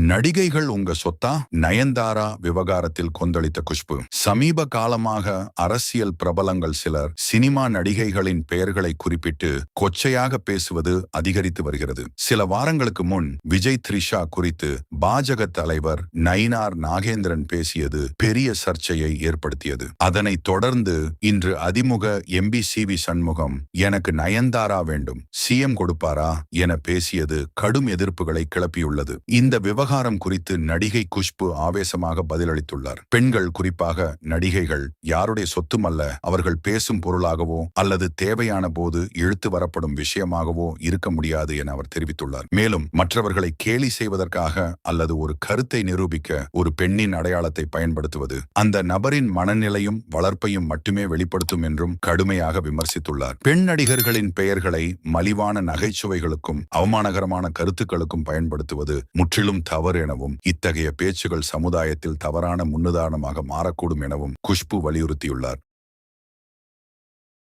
நடிகைகள் உங்க சொத்தா? நயன்தாரா விவகாரத்தில் கொந்தளித்த குஷ்பு. சமீப காலமாக அரசியல் பிரபலங்கள் சிலர் சினிமா நடிகைகளின் பெயர்களை குறிப்பிட்டு கொச்சையாக பேசுவது அதிகரித்து வருகிறது. சில வாரங்களுக்கு முன் விஜய் த்ரிஷா குறித்து பாஜக தலைவர் நயினார் நாகேந்திரன் பேசியது பெரிய சர்ச்சையை ஏற்படுத்தியது. அதனைத் தொடர்ந்து இன்று அதிமுக எம்பி சி.வி. சண்முகம் எனக்கு நயன்தாரா வேண்டும், சிஎம் கொடுப்பாரா என பேசியது கடும் எதிர்ப்புகளை கிளப்பியுள்ளது. இந்த விவகாரம் குறித்து நடிகை குஷ்பு ஆவேசமாக பதிலளித்துள்ளார். பெண்கள், குறிப்பாக நடிகைகள், யாருடைய சொத்துமல்ல, அவர்கள் பேசும் பொருளாகவோ அல்லது தேவையான போது இழுத்து வரப்படும் விஷயமாகவோ இருக்க முடியாது என அவர் தெரிவித்துள்ளார். மேலும் மற்றவர்களை கேலி செய்வதற்காக அல்லது ஒரு கருத்தை நிரூபிக்க ஒரு பெண்ணின் அடையாளத்தை பயன்படுத்துவது அந்த நபரின் மனநிலையும் வளர்ப்பையும் மட்டுமே வெளிப்படுத்தும் என்றும் கடுமையாக விமர்சித்துள்ளார். பெண் நடிகர்களின் பெயர்களை மலிவான நகைச்சுவைகளுக்கும் அவமானகரமான கருத்துக்களுக்கும் பயன்படுத்துவது முற்றிலும் தவறு எனவும் இத்தகைய பேச்சுகள் சமுதாயத்தில் தவறான முன்னுதாரணமாக மாறக்கூடும் எனவும் குஷ்பு வலியுறுத்தியுள்ளார்.